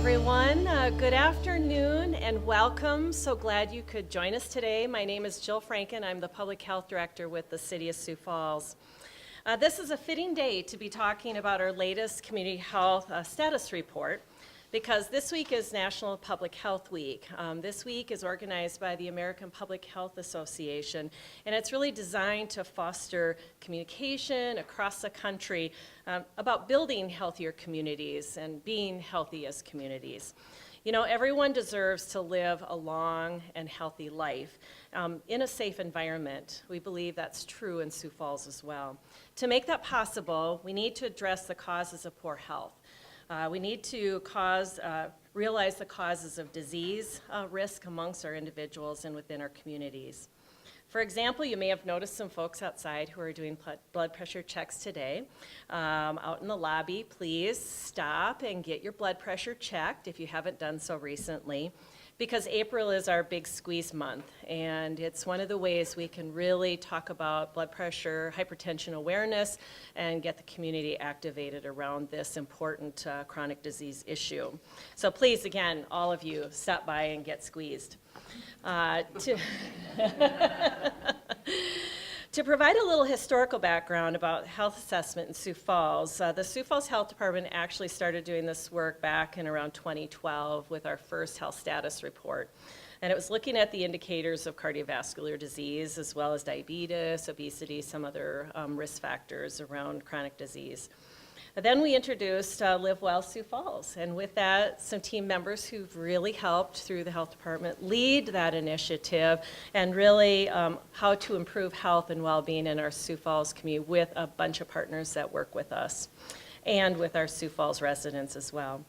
everyone. Good afternoon and welcome. So glad you could join us today. My name is Jill Franken. I'm the Public Health Director with the City of Sioux Falls. This is a fitting day to be talking about our latest Community Health Status Report because this week is National Public Health Week. This week is organized by the American Public Health Association, and it's really designed to foster communication across the country about building healthier communities and being healthy as communities. You know, everyone deserves to live a long and healthy life in a safe environment. We believe that's true in Sioux Falls as well. To make that possible, we need to address the causes of poor health. We need to realize the causes of disease risk amongst our individuals and within our communities. For example, you may have noticed some folks outside who are doing blood pressure checks today. Out in the lobby, please stop and get your blood pressure checked if you haven't done so recently, because April is our big squeeze month, and it's one of the ways we can really talk about blood pressure, hypertension awareness, and get the community activated around this important chronic disease issue. So please, again, all of you, stop by and get squeezed. To provide a little historical background about health assessment in Sioux Falls, the Sioux Falls Health Department actually started doing this work back in around 2012 with our first health status report. And it was looking at the indicators of cardiovascular disease as well as diabetes, obesity, some other risk factors around chronic disease. Then we introduced Live Well Sioux Falls, and with that, some team members who've really helped through the health department lead that initiative and really how to improve health and well-being in our Sioux Falls community with a bunch of partners that work with us and with our Sioux Falls residents as well.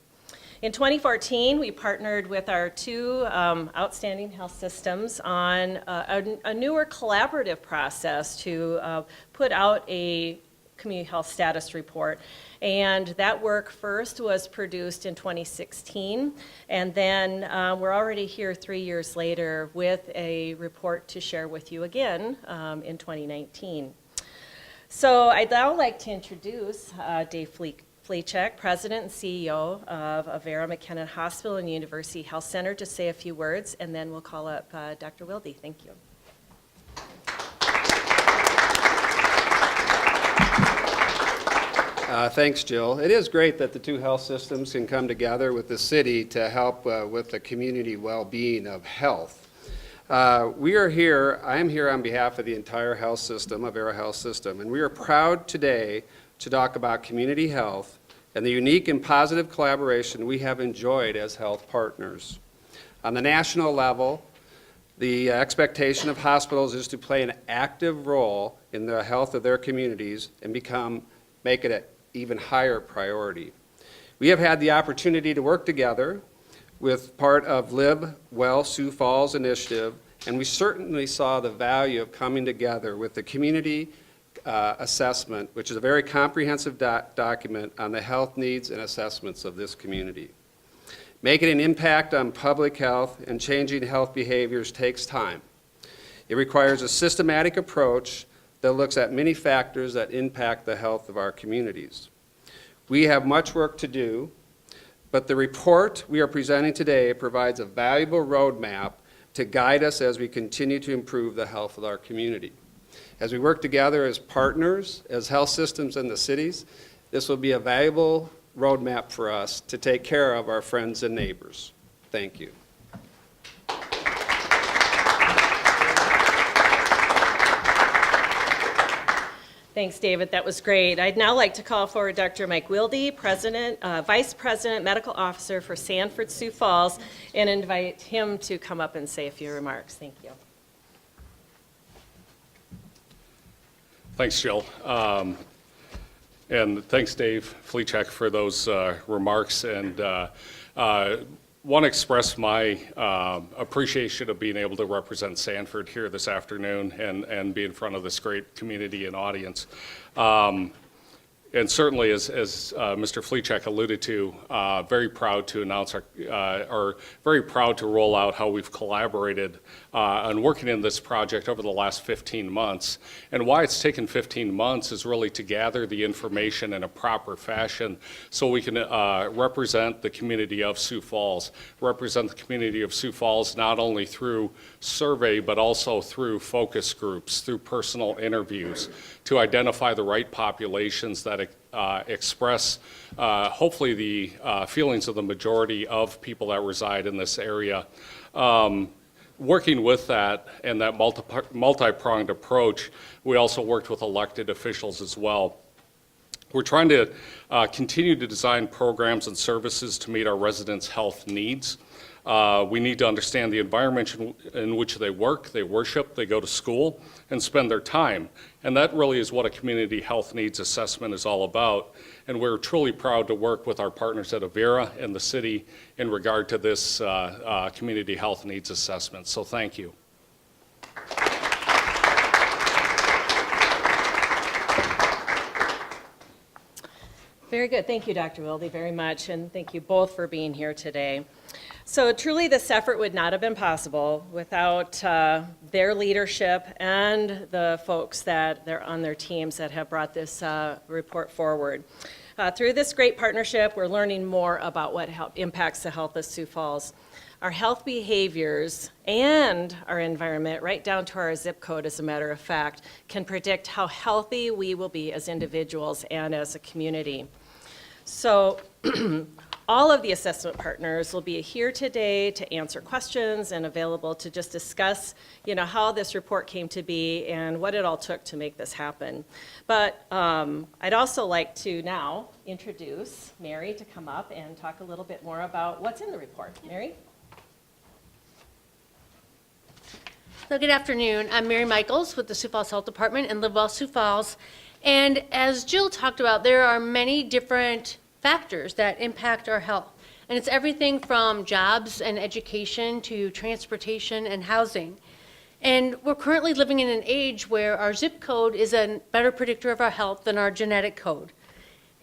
In 2014, we partnered with our two outstanding health systems on a newer collaborative process to put out a community health status report, and that work first was produced in 2016, and then we're already here 3 years later with a report to share with you again in 2019. So I'd now like to introduce Dave Fleechek, President and CEO of Avera McKenna Hospital and University Health Center, to say a few words, and then we'll call up Dr. Wilde. Thank you. Thanks, Jill. It is great that the two health systems can come together with the city to help with the community well-being of health. I am here on behalf of the entire health system, Avera Health System, and we are proud today to talk about community health and the unique and positive collaboration we have enjoyed as health partners. On the national level, the expectation of hospitals is to play an active role in the health of their communities and make it an even higher priority. We have had the opportunity to work together with part of Live Well Sioux Falls initiative, and we certainly saw the value of coming together with the community assessment, which is a very comprehensive document on the health needs and assessments of this community. Making an impact on public health and changing health behaviors takes time. It requires a systematic approach that looks at many factors that impact the health of our communities. We have much work to do, but the report we are presenting today provides a valuable roadmap to guide us as we continue to improve the health of our community. As we work together as partners, as health systems in the cities, this will be a valuable roadmap for us to take care of our friends and neighbors. Thank you. Thanks, David. That was great. I'd now like to call forward Dr. Mike Wilde, Vice President, Medical Officer for Sanford Sioux Falls, and invite him to come up and say a few remarks. Thank you. Thanks, Jill. And thanks, Dave Fleechek, for those remarks. And want to express my appreciation of being able to represent Sanford here this afternoon and be in front of this great community and audience. And certainly, as Mr. Fleachek alluded to, very proud to announce or very proud to roll out how we've collaborated on working in this project over the last 15 months. And why it's taken 15 months is really to gather the information in a proper fashion so we can represent the community of Sioux Falls, represent the community of Sioux Falls not only through survey, but also through focus groups, through personal interviews, to identify the right populations that express hopefully the feelings of the majority of people that reside in this area. Working with that and that multi-pronged approach, we also worked with elected officials as well. We're trying to continue to design programs and services to meet our residents' health needs. We need to understand the environment in which they work, they worship, they go to school, and spend their time. And that really is what a community health needs assessment is all about. And we're truly proud to work with our partners at Avera and the city in regard to this community health needs assessment. So thank you. Very good. Thank you, Dr. Wilde, very much, and thank you both for being here today. So truly, this effort would not have been possible without their leadership and the folks that they're on their teams that have brought this report forward. Through this great partnership, we're learning more about what impacts the health of Sioux Falls. Our health behaviors and our environment, right down to our zip code, as a matter of fact, can predict how healthy we will be as individuals and as a community. So all of the assessment partners will be here today to answer questions and available to just discuss, how this report came to be and what it all took to make this happen. But I'd also like to now introduce Mary to come up and talk a little bit more about what's in the report. Mary? So good afternoon. I'm Mary Michaels with the Sioux Falls Health Department in Live Well, Sioux Falls. And as Jill talked about, there are many different factors that impact our health. And it's everything from jobs and education to transportation and housing. And we're currently living in an age where our zip code is a better predictor of our health than our genetic code.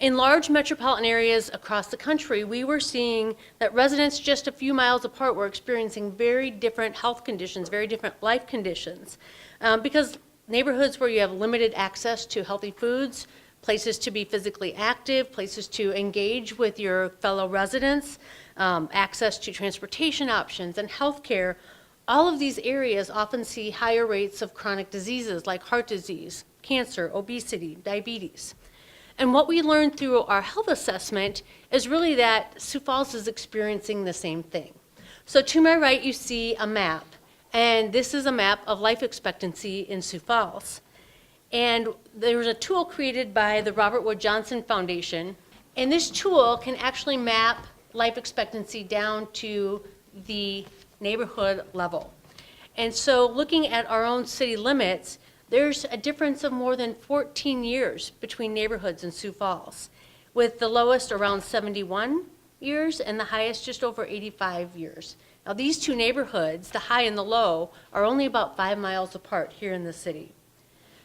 In large metropolitan areas across the country, we were seeing that residents just a few miles apart were experiencing very different health conditions, very different life conditions, because neighborhoods where you have limited access to healthy foods, places to be physically active, places to engage with your fellow residents, access to transportation options and healthcare, all of these areas often see higher rates of chronic diseases like heart disease, cancer, obesity, diabetes. And what we learned through our health assessment is really that Sioux Falls is experiencing the same thing. So to my right, you see a map, and this is a map of life expectancy in Sioux Falls. And there was a tool created by the Robert Wood Johnson Foundation, and this tool can actually map life expectancy down to the neighborhood level. And so looking at our own city limits, there's a difference of more than 14 years between neighborhoods in Sioux Falls, with the lowest around 71 years and the highest just over 85 years. Now these two neighborhoods, the high and the low, are only about 5 miles apart here in the city.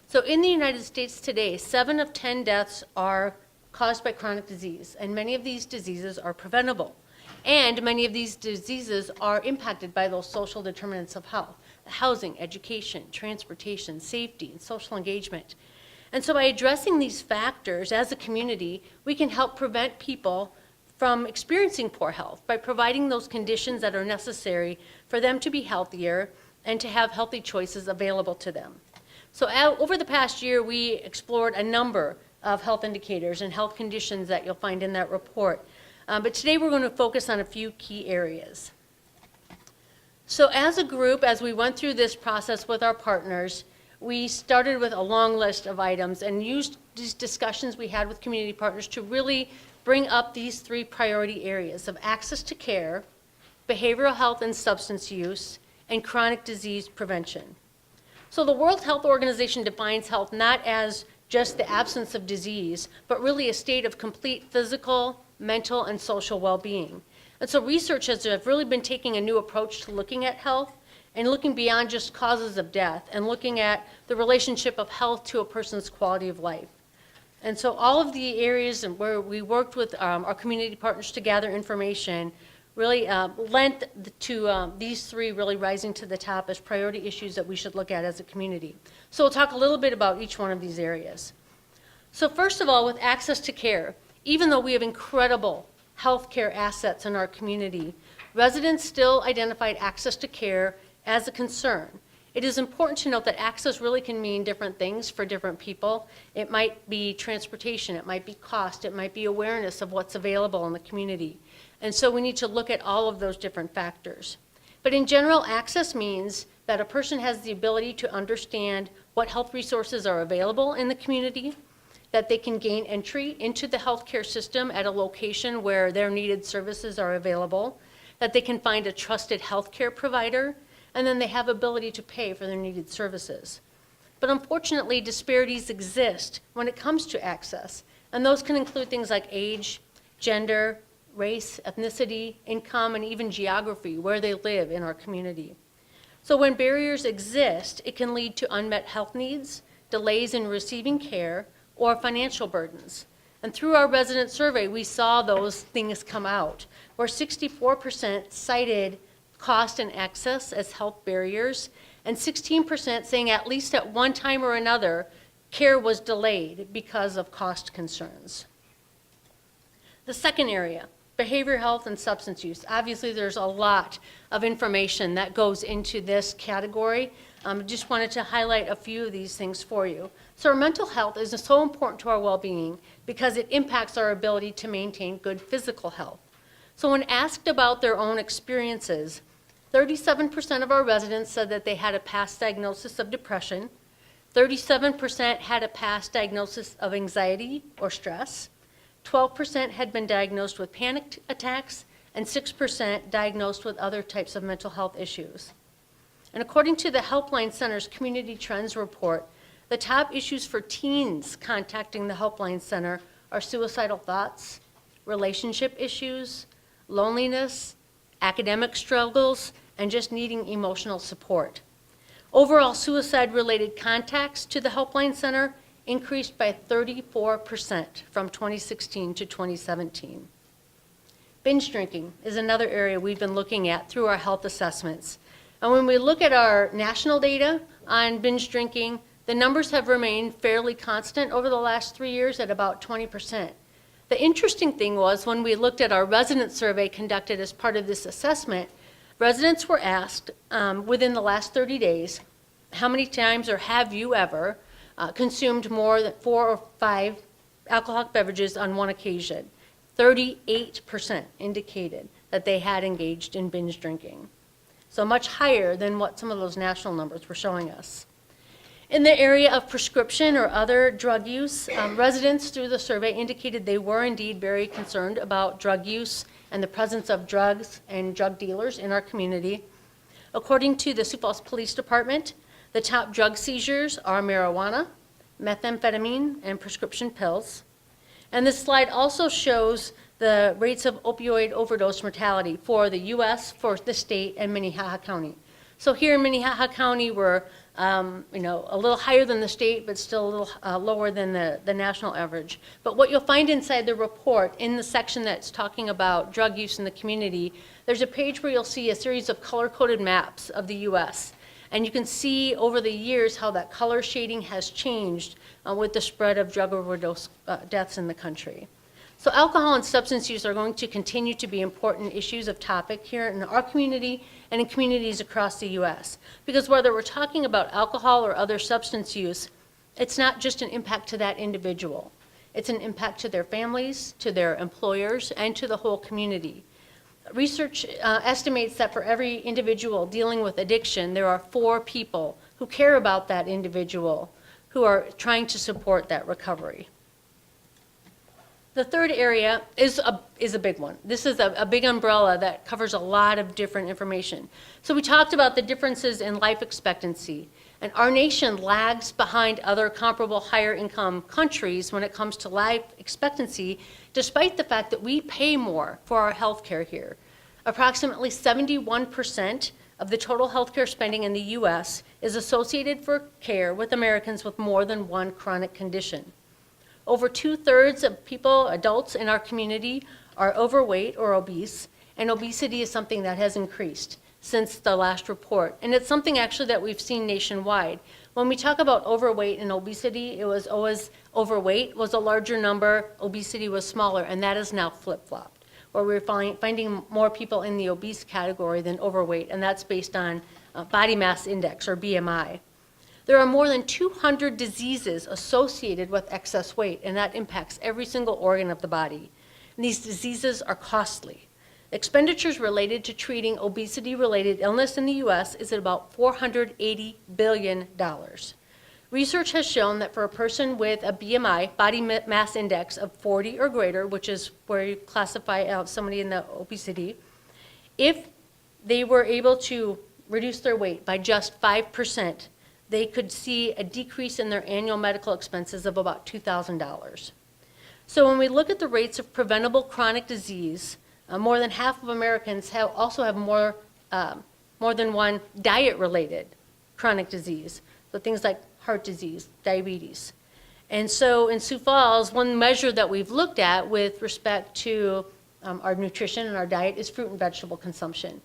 So in the United States today, 7 of 10 deaths are caused by chronic disease, and many of these diseases are preventable. And many of these diseases are impacted by those social determinants of health: housing, education, transportation, safety, and social engagement. And so by addressing these factors as a community, we can help prevent people from experiencing poor health by providing those conditions that are necessary for them to be healthier and to have healthy choices available to them. So over the past year, we explored a number of health indicators and health conditions that you'll find in that report. But today we're going to focus on a few key areas. So as a group, as we went through this process with our partners, we started with a long list of items and used these discussions we had with community partners to really bring up these 3 priority areas of access to care, behavioral health and substance use, and chronic disease prevention. So the World Health Organization defines health not as just the absence of disease, but really a state of complete physical, mental, and social well-being. And so researchers have really been taking a new approach to looking at health and looking beyond just causes of death and looking at the relationship of health to a person's quality of life. And so all of the areas where we worked with our community partners to gather information really lent to these three really rising to the top as priority issues that we should look at as a community. So we'll talk a little bit about each one of these areas. So first of all, with access to care, even though we have incredible healthcare assets in our community, residents still identified access to care as a concern. It is important to note that access really can mean different things for different people. It might be transportation, it might be cost, it might be awareness of what's available in the community. And so we need to look at all of those different factors. But in general, access means that a person has the ability to understand what health resources are available in the community, that they can gain entry into the healthcare system at a location where their needed services are available, that they can find a trusted healthcare provider, and then they have ability to pay for their needed services. But unfortunately, disparities exist when it comes to access, and those can include things like age, gender, race, ethnicity, income, and even geography, where they live in our community. So when barriers exist, it can lead to unmet health needs, delays in receiving care, or financial burdens. And through our resident survey, we saw those things come out, where 64% cited cost and access as health barriers, and 16% saying at least at one time or another, care was delayed because of cost concerns. The second area, behavioral health and substance use. Obviously, there's a lot of information that goes into this category. Just wanted to highlight a few of these things for you. So our mental health is so important to our well-being because it impacts our ability to maintain good physical health. So when asked about their own experiences, 37% of our residents said that they had a past diagnosis of depression, 37% had a past diagnosis of anxiety or stress, 12% had been diagnosed with panic attacks, and 6% diagnosed with other types of mental health issues. And according to the Helpline Center's Community Trends Report, the top issues for teens contacting the Helpline Center are suicidal thoughts, relationship issues, loneliness, academic struggles, and just needing emotional support. Overall, suicide-related contacts to the Helpline Center increased by 34% from 2016 to 2017. Binge drinking is another area we've been looking at through our health assessments. And when we look at our national data on binge drinking, the numbers have remained fairly constant over the last 3 years at about 20%. The interesting thing was when we looked at our resident survey conducted as part of this assessment, residents were asked within the last 30 days, how many times or have you ever consumed more than 4 or 5 alcoholic beverages on one occasion? 38% indicated that they had engaged in binge drinking. So much higher than what some of those national numbers were showing us. In the area of prescription or other drug use, residents through the survey indicated they were indeed very concerned about drug use and the presence of drugs and drug dealers in our community. According to the Sioux Falls Police Department, the top drug seizures are marijuana, methamphetamine, and prescription pills. And this slide also shows the rates of opioid overdose mortality for the U.S., for the state, and Minnehaha County. So here in Minnehaha County, we're a little higher than the state, but still a little lower than the national average. But what you'll find inside the report, in the section that's talking about drug use in the community, there's a page where you'll see a series of color-coded maps of the U.S. And you can see over the years how that color shading has changed with the spread of drug overdose deaths in the country. So alcohol and substance use are going to continue to be important issues of topic here in our community and in communities across the U.S. Because whether we're talking about alcohol or other substance use, it's not just an impact to that individual. It's an impact to their families, to their employers, and to the whole community. Research estimates that for every individual dealing with addiction, there are 4 people who care about that individual who are trying to support that recovery. The third area is a big one. This is a big umbrella that covers a lot of different information. So we talked about the differences in life expectancy, and our nation lags behind other comparable higher income countries when it comes to life expectancy, despite the fact that we pay more for our health care here. Approximately 71% of the total health care spending in the U.S. is associated for care with Americans with more than one chronic condition. Over 2/3 of people, adults in our community, are overweight or obese, and obesity is something that has increased since the last report. And it's something actually that we've seen nationwide. When we talk about overweight and obesity, it was always overweight was a larger number, obesity was smaller, and that is now flip-flopped, where we're finding more people in the obese category than overweight, and that's based on body mass index, or BMI. There are more than 200 diseases associated with excess weight, and that impacts every single organ of the body. And these diseases are costly. Expenditures related to treating obesity-related illness in the U.S. is at about $480 billion. Research has shown that for a person with a BMI, body mass index, of 40 or greater, which is where you classify somebody in the obesity, if they were able to reduce their weight by just 5%, they could see a decrease in their annual medical expenses of about $2,000. So when we look at the rates of preventable chronic disease, more than half of Americans also have more than one diet-related chronic disease. So things like heart disease, diabetes. And so in Sioux Falls, one measure that we've looked at with respect to our nutrition and our diet is fruit and vegetable consumption.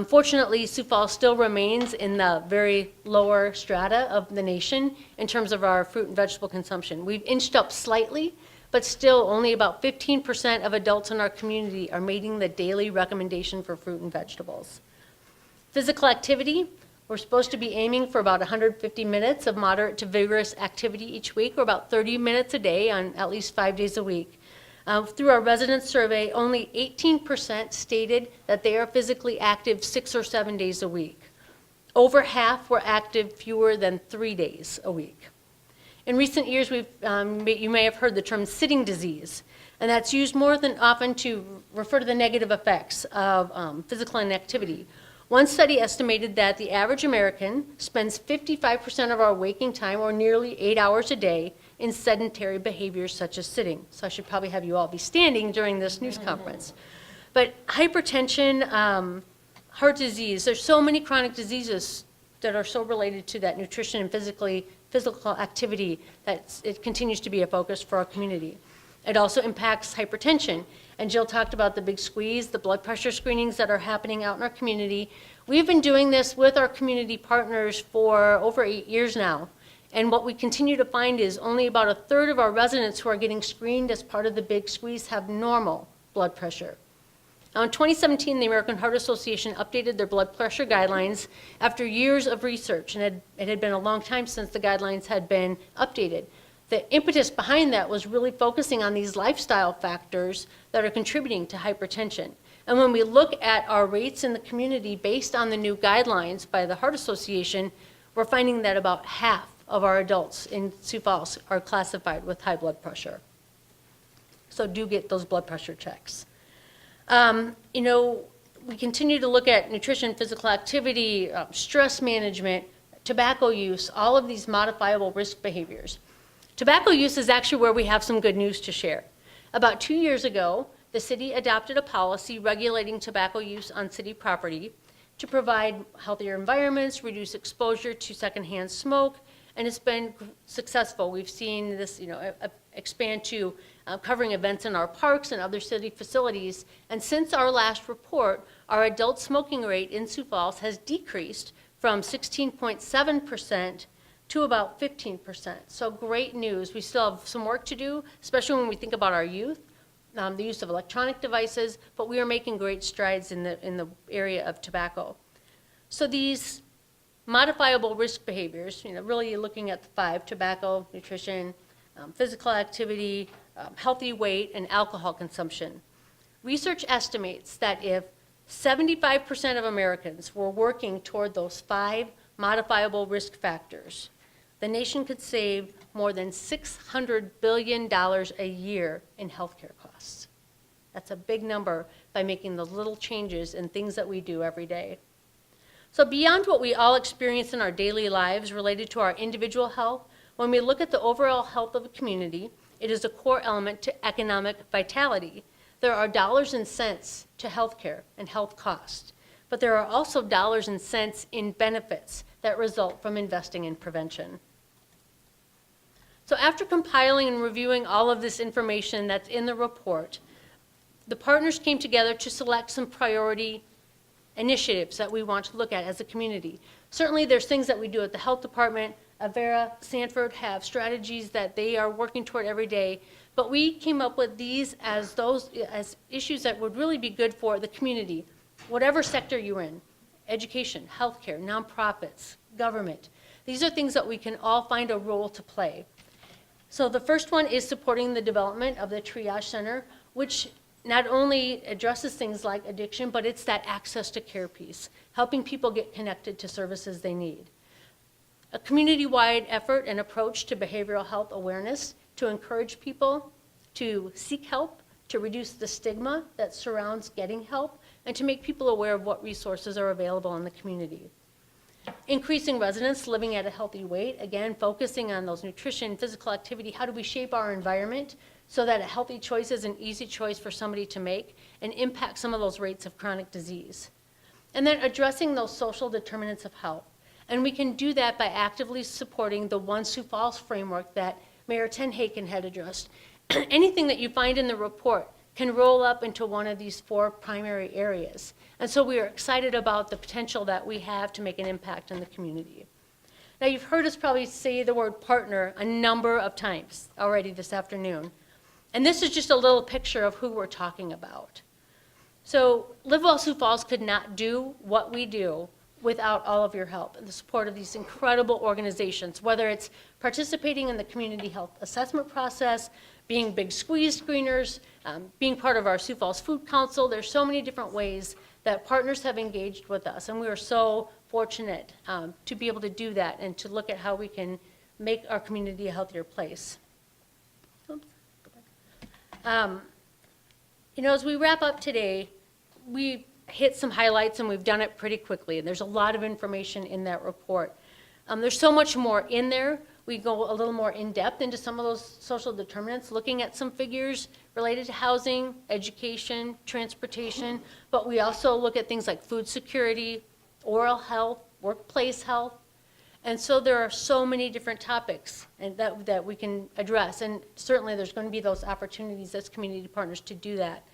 Fortunately, Sioux Falls still remains in the very lower strata of the nation in terms of our fruit and vegetable consumption. We've inched up slightly, but still only about 15% of adults in our community are meeting the daily recommendation for fruit and vegetables. Physical activity, we're supposed to be aiming for about 150 minutes of moderate to vigorous activity each week, or about 30 minutes a day on at least 5 days a week. Through our resident survey, only 18% stated that they are physically active 6 or 7 days a week. Over half were active fewer than 3 days a week. In recent years, you may have heard the term sitting disease, and that's used more than often to refer to the negative effects of physical inactivity. One study estimated that the average American spends 55% of our waking time, or nearly 8 hours a day, in sedentary behaviors such as sitting. So I should probably have you all be standing during this news conference. But hypertension, heart disease, there's so many chronic diseases that are so related to that nutrition and physical activity that it continues to be a focus for our community. It also impacts hypertension. And Jill talked about the big squeeze, the blood pressure screenings that are happening out in our community. We've been doing this with our community partners for over 8 years now. And what we continue to find is only about 1/3 of our residents who are getting screened as part of the big squeeze have normal blood pressure. Now, in 2017, the American Heart Association updated their blood pressure guidelines after years of research, and it had been a long time since the guidelines had been updated. The impetus behind that was really focusing on these lifestyle factors that are contributing to hypertension. And when we look at our rates in the community based on the new guidelines by the Heart Association, we're finding that about half of our adults in Sioux Falls are classified with high blood pressure. So do get those blood pressure checks. We continue to look at nutrition, physical activity, stress management, tobacco use, all of these modifiable risk behaviors. Tobacco use is actually where we have some good news to share. About 2 years ago, the city adopted a policy regulating tobacco use on city property to provide healthier environments, reduce exposure to secondhand smoke, and it's been successful. We've seen this, expand to covering events in our parks and other city facilities. And since our last report, our adult smoking rate in Sioux Falls has decreased from 16.7% to about 15%. So great news. We still have some work to do, especially when we think about our youth, the use of electronic devices, but we are making great strides in the area of tobacco. So these modifiable risk behaviors, really looking at the 5: tobacco, nutrition, physical activity, healthy weight, and alcohol consumption. Research estimates that if 75% of Americans were working toward those 5 modifiable risk factors, the nation could save more than $600 billion a year in healthcare costs. That's a big number by making the little changes in things that we do every day. So beyond what we all experience in our daily lives related to our individual health, when we look at the overall health of a community, it is a core element to economic vitality. There are dollars and cents to healthcare and health costs, but there are also dollars and cents in benefits that result from investing in prevention. So after compiling and reviewing all of this information that's in the report, the partners came together to select some priority initiatives that we want to look at as a community. Certainly there's things that we do at the health department. Avera, Sanford have strategies that they are working toward every day, but we came up with these as issues that would really be good for the community, whatever sector you're in, education, healthcare, nonprofits, government. These are things that we can all find a role to play. So the first one is supporting the development of the triage center, which not only addresses things like addiction, but it's that access to care piece, helping people get connected to services they need. A community-wide effort and approach to behavioral health awareness to encourage people to seek help, to reduce the stigma that surrounds getting help, and to make people aware of what resources are available in the community. Increasing residents living at a healthy weight, again, focusing on those nutrition, physical activity, how do we shape our environment so that a healthy choice is an easy choice for somebody to make and impact some of those rates of chronic disease. And then addressing those social determinants of health. And we can do that by actively supporting the One Sioux Falls framework that Mayor Tenhaken had addressed. Anything that you find in the report can roll up into one of these 4 primary areas. And so we are excited about the potential that we have to make an impact in the community. Now you've heard us probably say the word partner a number of times already this afternoon. And this is just a little picture of who we're talking about. So Live Well Sioux Falls could not do what we do without all of your help and the support of these incredible organizations, whether it's participating in the community health assessment process, being big squeeze screeners, being part of our Sioux Falls Food Council. There's so many different ways that partners have engaged with us, and we are so fortunate to be able to do that and to look at how we can make our community a healthier place. Oops. As we wrap up today, we hit some highlights and we've done it pretty quickly, and there's a lot of information in that report. There's so much more in there. We go a little more in depth into some of those social determinants, looking at some figures related to housing, education, transportation, but we also look at things like food security, oral health, workplace health. And so there are so many different topics and that we can address, and certainly there's going to be those opportunities as community partners to do that.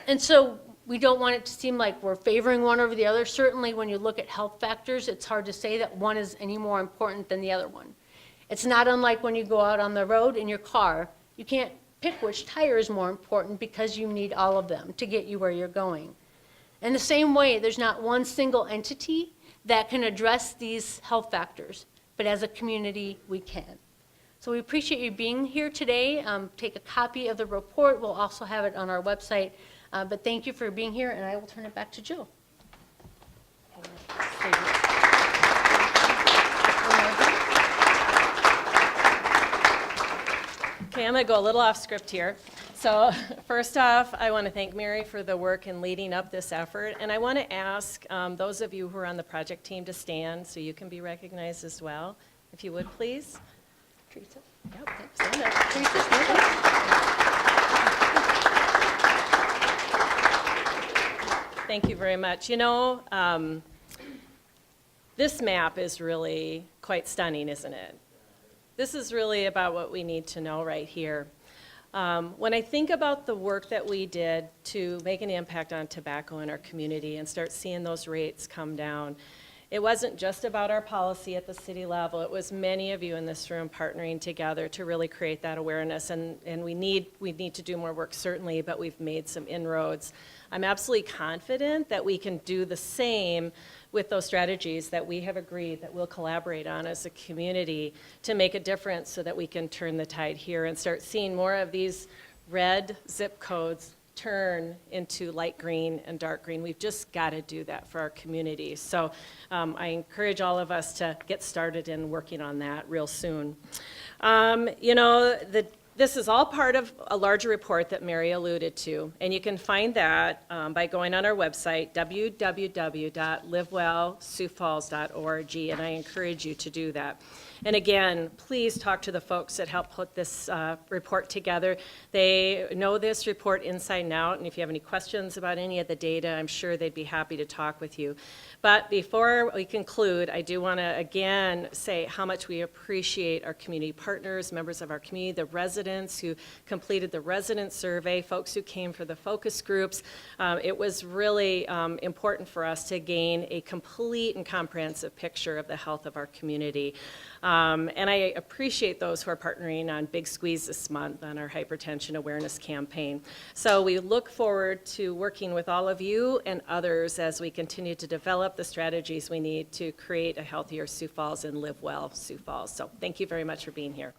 And so we don't want it to seem like we're favoring one over the other. Certainly when you look at health factors, it's hard to say that one is any more important than the other one. It's not unlike when you go out on the road in your car. You can't pick which tire is more important because you need all of them to get you where you're going. In the same way, there's not one single entity that can address these health factors, but as a community, we can. So we appreciate you being here today. Take a copy of the report. We'll also have it on our website. But thank you for being here, and I will turn it back to Jill. Okay, I'm going to go a little off script here. So first off, I want to thank Mary for the work in leading up this effort. And I want to ask those of you who are on the project team to stand so you can be recognized as well, if you would, please. Teresa. Yep, stand up. Teresa, stand up. Thank you very much. This map is really quite stunning, isn't it? This is really about what we need to know right here. When I think about the work that we did to make an impact on tobacco in our community and start seeing those rates come down, it wasn't just about our policy at the city level. It was many of you in this room partnering together to really create that awareness, and we need to do more work, certainly, but we've made some inroads. I'm absolutely confident that we can do the same with those strategies that we have agreed that we'll collaborate on as a community to make a difference so that we can turn the tide here and start seeing more of these red zip codes turn into light green and dark green. We've just got to do that for our community. So I encourage all of us to get started in working on that real soon. The This is all part of a larger report that Mary alluded to, and you can find that by going on our website, www.livewellsiouxfalls.org, and I encourage you to do that. And again, please talk to the folks that helped put this report together. They know this report inside and out, and if you have any questions about any of the data, I'm sure they'd be happy to talk with you. But before we conclude, I do want to again say how much we appreciate our community partners, members of our community, the residents who completed the resident survey, folks who came for the focus groups. It was really important for us to gain a complete and comprehensive picture of the health of our community. And I appreciate those who are partnering on Big Squeeze this month on our hypertension awareness campaign. So we look forward to working with all of you and others as we continue to develop the strategies we need to create a healthier Sioux Falls and live well Sioux Falls. So thank you very much for being here.